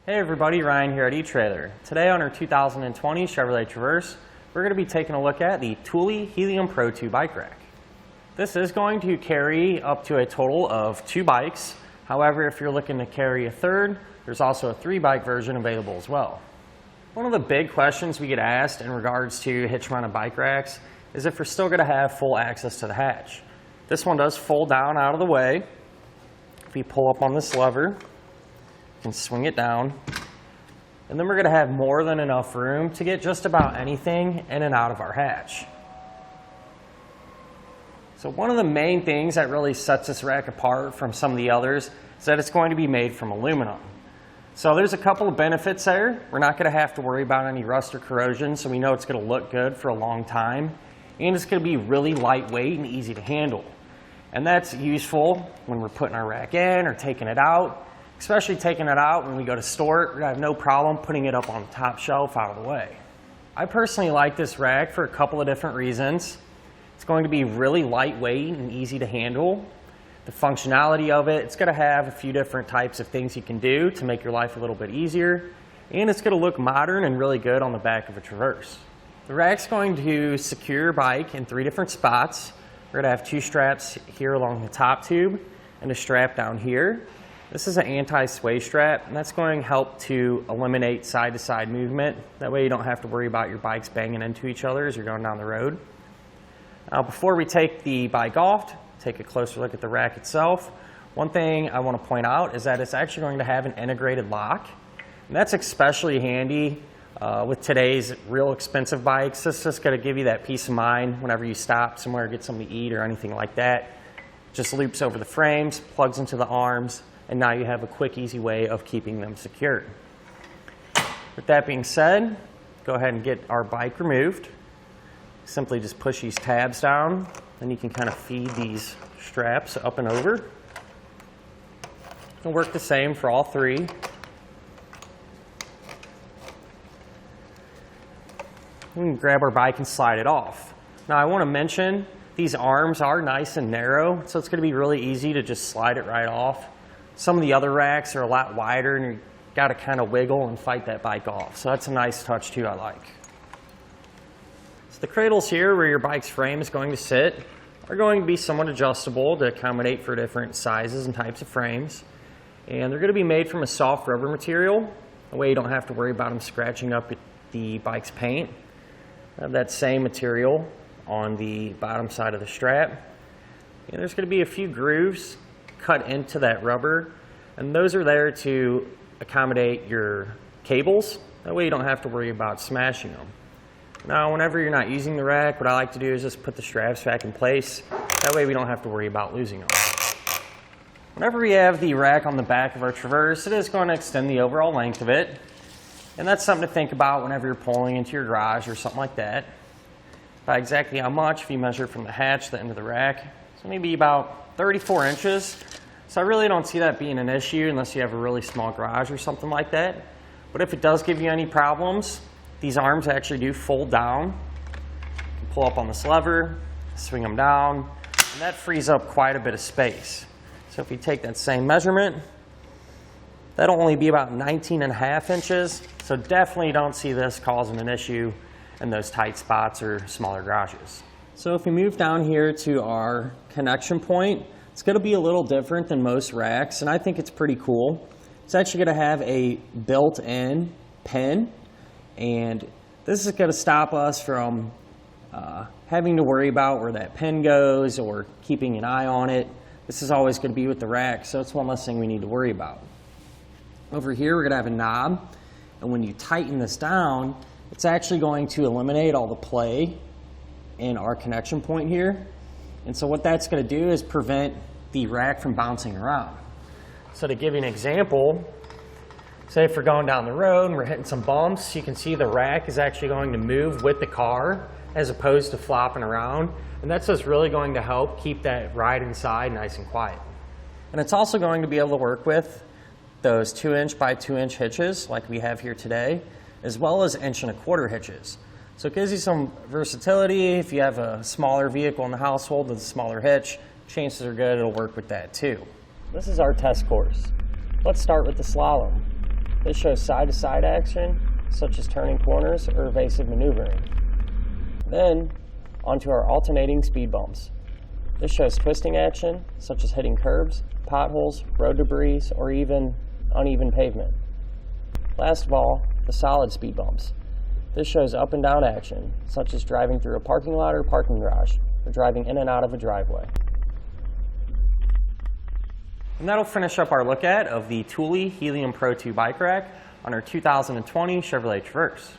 Hey everybody, Ryan here at eTrailer. Today on our 2020 Chevrolet Traverse, we're going to be taking a look at the Thule Helium Pro 2 bike rack. This is going to carry up to a total of 2 bikes. However, if you're looking to carry a third, there's also a 3-bike version available as well. One of the big questions we get asked in regards to hitch-mounted bike racks is if we're still going to have full access to the hatch. This one does fold down out of the way. If you pull up on this lever, you can swing it down, and then we're going to have more than enough room to get just about anything in and out of our hatch. So one of the main things that really sets this rack apart from some of the others is that it's going to be made from aluminum. So there's a couple of benefits there. We're not going to have to worry about any rust or corrosion, so we know it's going to look good for a long time, and it's going to be really lightweight and easy to handle. And that's useful when we're putting our rack in or taking it out. Especially taking it out when we go to store it, we're going to have no problem putting it up on the top shelf out of the way. I personally like this rack for a couple of different reasons. It's going to be really lightweight and easy to handle. The functionality of it, it's going to have a few different types of things you can do to make your life a little bit easier. And it's going to look modern and really good on the back of a Traverse. The rack's going to secure your bike in 3 different spots. We're going to have 2 straps here along the top tube and a strap down here. This is an anti-sway strap, and that's going to help to eliminate side-to-side movement. That way you don't have to worry about your bikes banging into each other as you're going down the road. Now, before we take the bike off, take a closer look at the rack itself. One thing I want to point out is that it's actually going to have an integrated lock. And that's especially handy with today's real expensive bikes. It's just going to give you that peace of mind whenever you stop somewhere, get something to eat or anything like that. Just loops over the frames, plugs into the arms, and now you have a quick, easy way of keeping them secured. With that being said, go ahead and get our bike removed. Simply just push these tabs down, and you can kind of feed these straps up and over. It'll work the same for all 3. We can grab our bike and slide it off. Now I want to mention, these arms are nice and narrow, so it's going to be really easy to just slide it right off. Some of the other racks are a lot wider, and you've got to kind of wiggle and fight that bike off. So that's a nice touch too, I like. So the cradles here where your bike's frame is going to sit are going to be somewhat adjustable to accommodate for different sizes and types of frames. And they're going to be made from a soft rubber material. That way you don't have to worry about them scratching up the bike's paint. I have that same material on the bottom side of the strap. And there's going to be a few grooves cut into that rubber, and those are there to accommodate your cables. That way you don't have to worry about smashing them. Now, whenever you're not using the rack, what I like to do is just put the straps back in place. That way we don't have to worry about losing them. Whenever we have the rack on the back of our Traverse, it is going to extend the overall length of it, and that's something to think about whenever you're pulling into your garage or something like that. By exactly how much, if you measure from the hatch to the end of the rack, so maybe about 34 inches. So I really don't see that being an issue unless you have a really small garage or something like that. But if it does give you any problems, these arms actually do fold down. You can pull up on this lever, swing them down, and that frees up quite a bit of space. So if you take that same measurement, that'll only be about 19.5 inches. So definitely don't see this causing an issue in those tight spots or smaller garages. So if we move down here to our connection point, it's going to be a little different than most racks, and I think it's pretty cool. It's actually going to have a built-in pin, and this is going to stop us from having to worry about where that pin goes or keeping an eye on it. This is always going to be with the rack, so it's one less thing we need to worry about. Over here we're going to have a knob, and when you tighten this down, it's actually going to eliminate all the play in our connection point here. And so what that's going to do is prevent the rack from bouncing around. So to give you an example, say if we're going down the road and we're hitting some bumps, you can see the rack is actually going to move with the car as opposed to flopping around. And that's just really going to help keep that ride inside nice and quiet. And it's also going to be able to work with those 2-inch by 2-inch hitches like we have here today, as well as 1.25-inch hitches. So it gives you some versatility. If you have a smaller vehicle in the household with a smaller hitch, chances are good it'll work with that too. This is our test course. Let's start with the slalom. This shows side-to-side action, such as turning corners or evasive maneuvering. Then, onto our alternating speed bumps. This shows twisting action, such as hitting curbs, potholes, road debris, or even uneven pavement. Last of all, the solid speed bumps. This shows up and down action, such as driving through a parking lot or parking garage, or driving in and out of a driveway. And that'll finish up our look at of the Thule Helium Pro 2 bike rack on our 2020 Chevrolet Traverse.